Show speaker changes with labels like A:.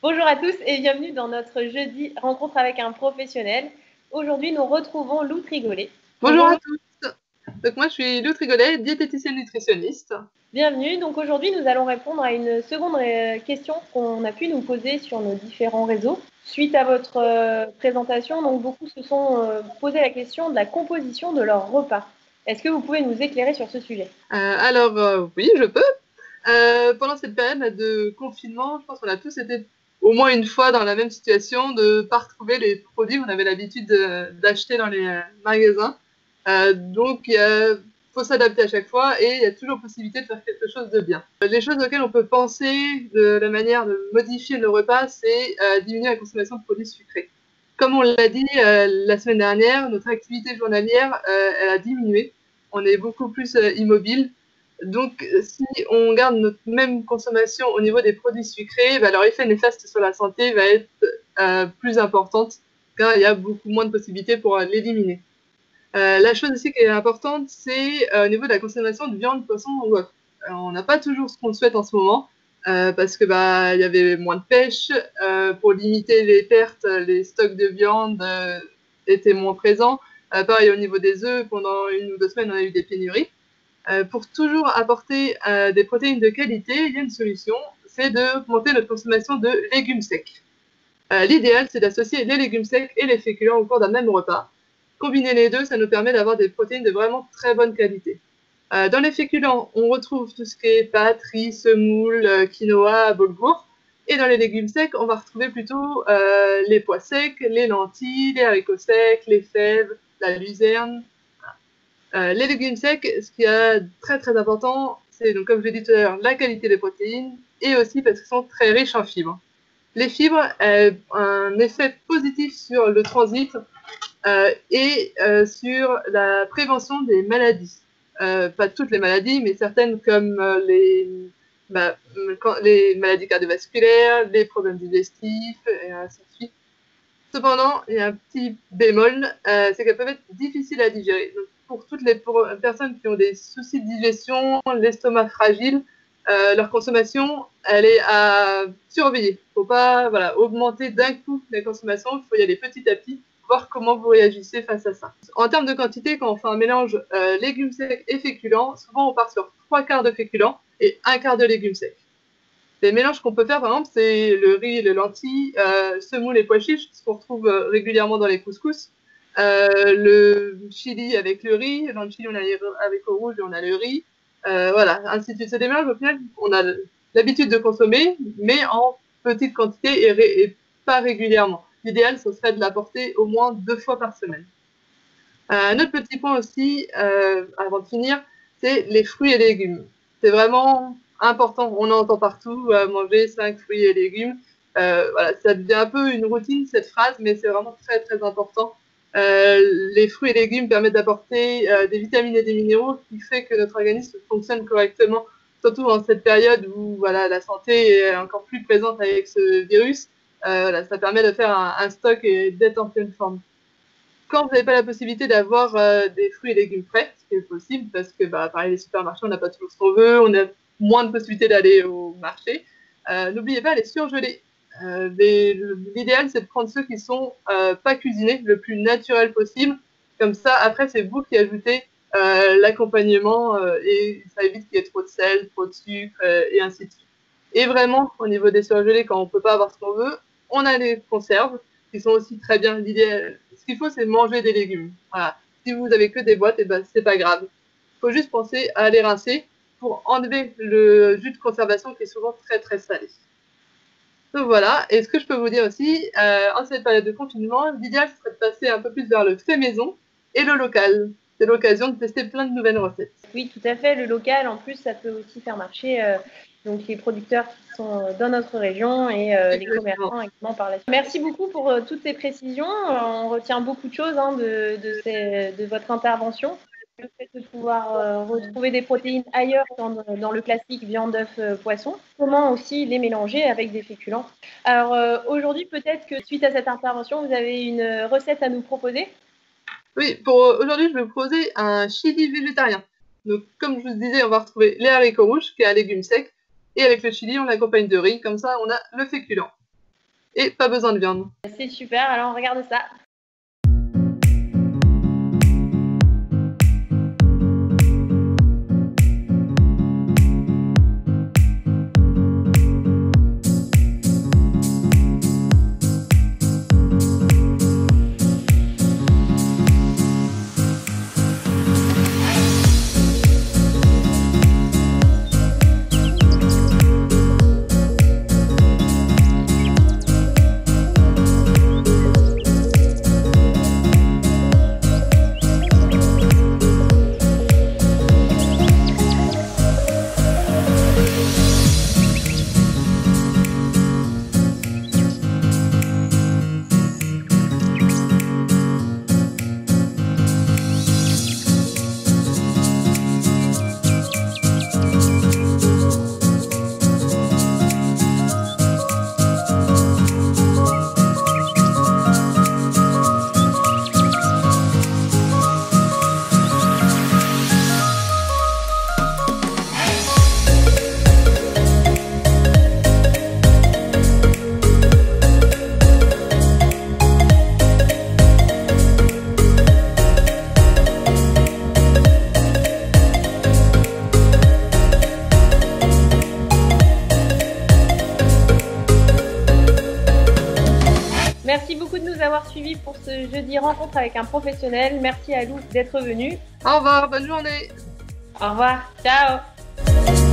A: Bonjour à tous et bienvenue dans notre jeudi rencontre avec un professionnel. Aujourd'hui, nous retrouvons Lou Trigolet.
B: Bonjour
A: Bonjour
B: à
A: Lou,
B: tous. Donc moi je suis Lou Trigolet, diététicienne nutritionniste.
A: bienvenue. Donc aujourd'hui, nous allons répondre à une seconde question qu'on a pu nous poser sur nos différents réseaux. Suite à votre présentation, donc beaucoup se sont posé la question de la composition de leur repas. Est-ce que vous pouvez nous éclairer sur ce sujet?
B: Oui, je peux. Pendant cette période là, de confinement, je pense qu'on a tous été au moins une fois dans la même situation de ne pas retrouver les produits qu'on avait l'habitude d'acheter dans les magasins. Donc il faut s'adapter à chaque fois et il y a toujours possibilité de faire quelque chose de bien. Les choses auxquelles on peut penser de la manière de modifier le repas, c'est diminuer la consommation de produits sucrés. Comme on l'a dit la semaine dernière, notre activité journalière, elle a diminué. On est beaucoup plus immobile. Donc, si on garde notre même consommation au niveau des produits sucrés, bah, leur effet néfaste sur la santé va être plus importante, car il y a beaucoup moins de possibilités pour l'éliminer. La chose aussi qui est importante, c'est au niveau de la consommation de viande, poisson ou œufs. On n'a pas toujours ce qu'on souhaite en ce moment, parce que bah il y avait moins de pêche, pour limiter les pertes, les stocks de viande étaient moins présents. Pareil au niveau des œufs, pendant 1 ou 2 semaines, on a eu des pénuries. Pour toujours apporter des protéines de qualité, il y a une solution, c'est d'augmenter notre consommation de légumes secs. L'idéal, c'est d'associer les légumes secs et les féculents au cours d'un même repas. Combiner les deux, ça nous permet d'avoir des protéines de vraiment très bonne qualité. Dans les féculents, on retrouve tout ce qui est pâtes, riz, semoule, quinoa, boulgour. Et dans les légumes secs, on va retrouver plutôt les pois secs, les lentilles, les haricots secs, les fèves, la luzerne. Les légumes secs, ce qui est très très important, c'est donc comme je l'ai dit tout à l'heure, la qualité des protéines et aussi parce qu'ils sont très riches en fibres. Les fibres ont un effet positif sur le transit et sur la prévention des maladies. Pas toutes les maladies, mais certaines comme les maladies cardiovasculaires, les problèmes digestifs, et ainsi de suite. Cependant, il y a un petit bémol, c'est qu'elles peuvent être difficiles à digérer. Donc, pour toutes les personnes qui ont des soucis de digestion, l'estomac fragile, leur consommation, elle est à surveiller. Il ne faut pas augmenter d'un coup la consommation, il faut y aller petit à petit, voir comment vous réagissez face à ça. En termes de quantité, quand on fait un mélange légumes secs et féculents, souvent on part sur 3/4 de féculents et 1/4 de légumes secs. Les mélanges qu'on peut faire, par exemple, c'est le riz et les lentilles, semoule et pois chiches, ce qu'on retrouve régulièrement dans les couscous. Le chili avec le riz, dans le chili on a les haricots rouges et on a le riz. Voilà, ainsi de suite. C'est des mélanges au final on a l'habitude de consommer, mais en petite quantité et pas régulièrement. L'idéal, ce serait de l'apporter au moins 2 fois par semaine. Un autre petit point aussi, avant de finir, c'est les fruits et légumes. C'est vraiment important. On en entend partout, manger 5 fruits et légumes. Voilà, ça devient un peu une routine, cette phrase, mais c'est vraiment très, très important. Les fruits et légumes permettent d'apporter des vitamines et des minéraux qui fait que notre organisme fonctionne correctement, surtout en cette période où voilà, la santé est encore plus présente avec ce virus. Voilà, ça permet de faire un stock et d'être en pleine forme. Quand vous n'avez pas la possibilité d'avoir des fruits et légumes frais, ce qui est possible, parce que pareil, les supermarchés, on n'a pas toujours ce qu'on veut, on a moins de possibilités d'aller au marché, n'oubliez pas les surgelés. L'idéal, c'est de prendre ceux qui sont pas cuisinés, le plus naturel possible. Comme ça, après, c'est vous qui ajoutez l'accompagnement et ça évite qu'il y ait trop de sel, trop de sucre et ainsi de suite. Et vraiment, au niveau des surgelés, quand on ne peut pas avoir ce qu'on veut, on a les conserves qui sont aussi très bien. L'idée, ce qu'il faut, c'est manger des légumes. Voilà. Si vous avez que des boîtes, et ben, c'est pas grave. Il faut juste penser à les rincer pour enlever le jus de conservation qui est souvent très très salé. Donc voilà, et ce que je peux vous dire aussi, en cette période de confinement, l'idéal serait de passer un peu plus vers le fait maison et le local. C'est l'occasion de tester plein de nouvelles recettes.
A: Oui, tout à fait. Le local, en plus, ça peut aussi faire marcher donc les producteurs qui sont dans notre région et les
B: Exactement.
A: commerçants également par la suite. Merci beaucoup pour toutes ces précisions. On retient beaucoup de choses de votre intervention. Le fait de pouvoir retrouver des protéines ailleurs dans le classique viande, œuf, poisson. Comment aussi les mélanger avec des féculents. Alors aujourd'hui, peut-être que suite à cette intervention, vous avez une recette à nous proposer.
B: Oui, pour aujourd'hui, je vais vous proposer un chili végétarien. Donc, comme je vous disais, on va retrouver les haricots rouges, qui est un légume sec, et avec le chili, on l'accompagne de riz, comme ça, on a le féculent. et pas besoin de viande.
A: C'est super, alors on regarde ça. Merci beaucoup de nous avoir suivis pour ce jeudi rencontre avec un professionnel. Merci à Lou d'être venu.
B: Au revoir, bonne journée.
A: Au revoir, ciao.